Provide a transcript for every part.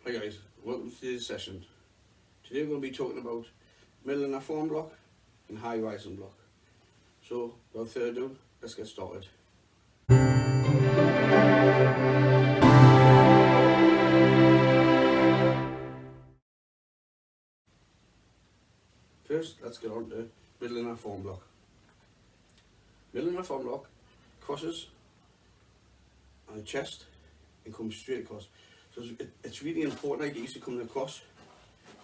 Hi guys, welcome to today's session. Today we're going to be talking about middle and a forearm block and high rising block. So without further ado, let's get started. First, let's get on to middle and a forearm block. Middle and a forearm block crosses on the chest and comes straight across. So it's really important that you get used to coming across,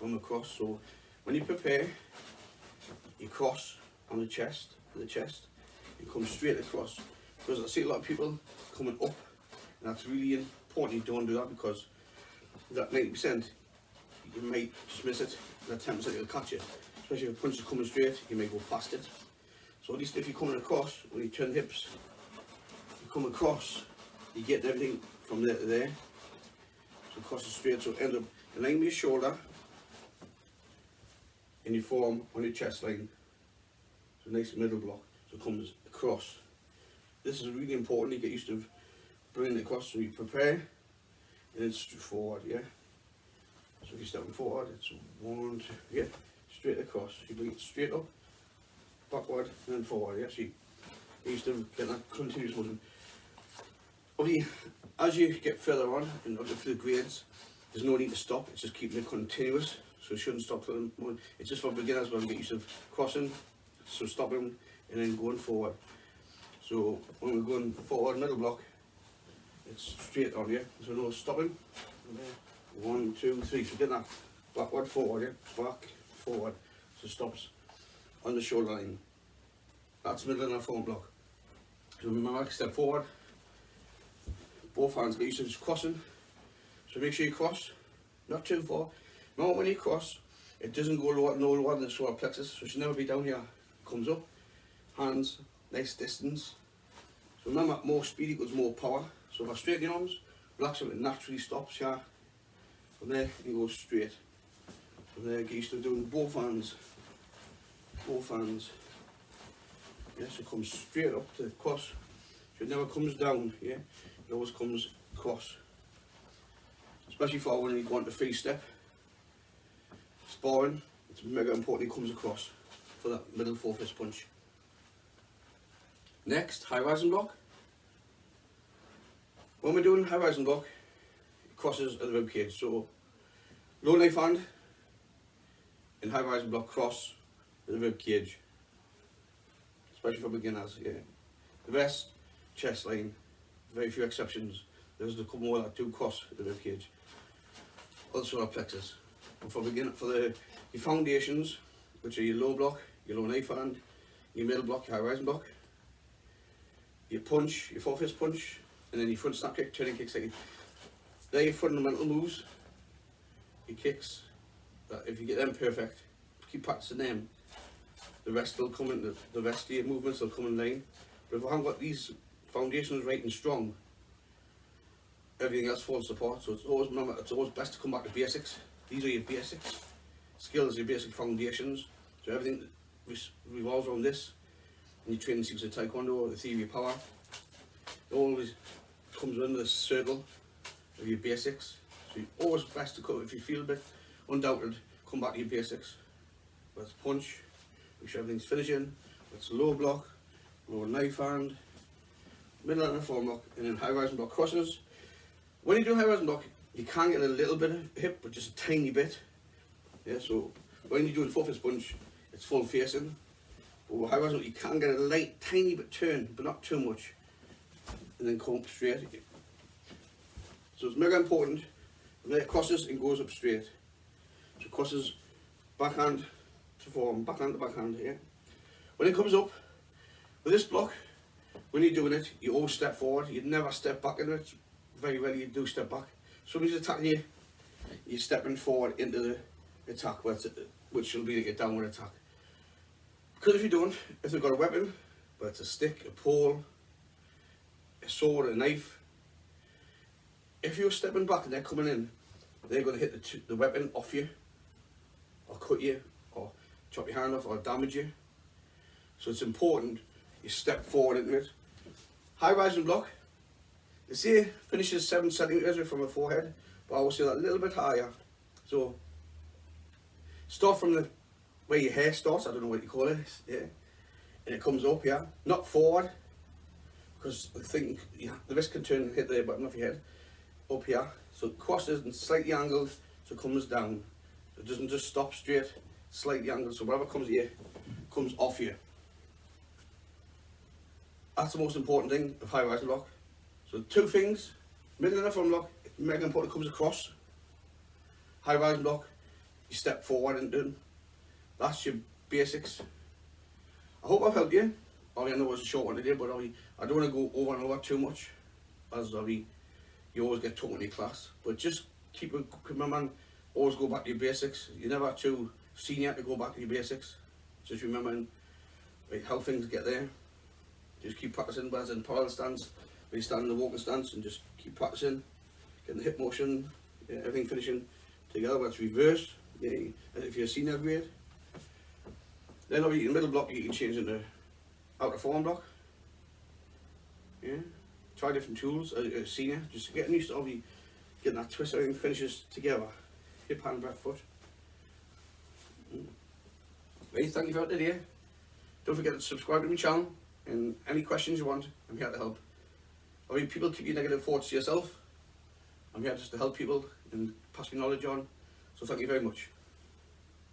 So when you prepare, you cross on the chest, and come straight across. Because I see a lot of people coming up, and that's really important. You don't do that, because that 90%, you might just miss it, and that 10% you'll catch it. Especially if a punch is coming straight, you may go past it. So at least if you're coming across, when you turn the hips, you come across, you get everything from there to there. So across the straight, so end up in line with your shoulder, and you form on your chest line. So nice middle block, so it comes across. This is really important. You get used to bringing it across. So you prepare, and then forward, yeah. So if you're stepping forward, it's 1, 2, yeah, straight across. You bring it straight up, backward, and then forward, yeah. So you used to get that continuous motion. Obviously, as you get further on and for the grades, there's no need to stop. It's just keeping it continuous. So it shouldn't stop till the moment. It's just for beginners where we get used to crossing, so stopping and then going forward. So when we're going forward, middle block, it's straight on, yeah. So no stopping. 1, 2, 3. So get that backward, forward, yeah. Back, forward. So stops on the shoulder line. That's middle and a forearm block. So remember, step forward. Both hands get used to just crossing. So make sure you cross, not too far. Now when you cross, it doesn't go lower, no lower than the solar plexus, so it should never be down here. It comes up, hands, nice distance. So remember, more speed equals more power. So if I straighten your arms, relax them, it naturally stops here. From there, you go straight. From there, get used to doing both hands. Yeah, so it comes straight up to the cross. So it never comes down, yeah. It always comes across. Especially for when you go into free step. Sparring, it's mega important it comes across for that middle 4-fist punch. Next, high rising block. When we're doing high rising block, it crosses at the rib cage. So low knife hand and high rising block cross at the rib cage. Especially for beginners, yeah. The rest, chest line, very few exceptions. There's a couple more that do cross at the rib cage. Also our plexus. But for your foundations, which are your low block, your low knife hand, your middle block, your high rising block, your punch, your 4-fist punch, and then your front snap kick, turning kicks. They're your fundamental moves, your kicks. That if you get them perfect, keep practicing them, the rest will come in. The rest of your movements will come in line. But if I haven't got these foundations right and strong, everything else falls apart. So it's always best to come back to basics. These are your basic skills, your basic foundations. So everything revolves around this. And you train the secrets of Taekwondo, the theory of power. It always comes under the circle of your basics. So you're always best to come, if you feel a bit undoubted, come back to your basics. Whether it's punch, make sure everything's finishing. Whether it's low block, low knife hand, middle and a forearm block, and then high rising block crosses. When you do high rising block, you can get a little bit of hip, but just a tiny bit. Yeah, so when you do the 4-fist punch, it's full facing. But with high rising block, you can get a light, tiny bit turn, but not too much. And then come up straight. So it's mega important. And then it crosses and goes up straight. So it crosses backhand to forearm, backhand to backhand, yeah. When it comes up, with this block, when you're doing it, you always step forward. You never step back in it. Very rarely you do step back. Somebody's attacking you, you're stepping forward into the attack, which will be like a downward attack. Because if you don't, if they've got a weapon, whether it's a stick, a pole, a sword, a knife, if you're stepping back and they're coming in, they're going to hit the weapon off you, or cut you, or chop your hand off, or damage you. So it's important you step forward into it. High rising block, they say finishes 7 centimeters from the forehead, but but I always say that a little bit higher. So start from the where your hair starts, I don't know what you call it, yeah, and it comes up, yeah, not forward, because I think the wrist can turn and hit the bottom of your head, up here, so it crosses and slightly angled, so it comes down. It doesn't just stop straight, slightly angled, so whatever comes here, comes off you. That's the most important thing of high rising block. So two things, middle and the front block, mega important, comes across. High rising block, you step forward and do. That's your basics. I hope I've helped you. I know it was a short one today, but I don't want to go over and over too much, as you always get taught in your class. But just keep remembering, always go back to your basics. You're never too senior to go back to your basics. Just remembering how things get there. Just keep practicing, whether it's in parallel stance, when you stand in the walking stance, and just keep practicing, getting the hip motion, yeah, everything finishing together, whether it's reversed, yeah, if you're a senior grade. Then obviously in the middle block you can change into outer forearm block. Yeah. Try different tools as a senior, just getting used to obviously getting that twist, everything finishes together. Hip, hand, back, foot. Right, thank you for today. Don't forget to subscribe to my channel, and any questions you want, I'm here to help. I mean, people keep your negative thoughts to yourself. I'm here just to help people and pass my knowledge on. So thank you very much.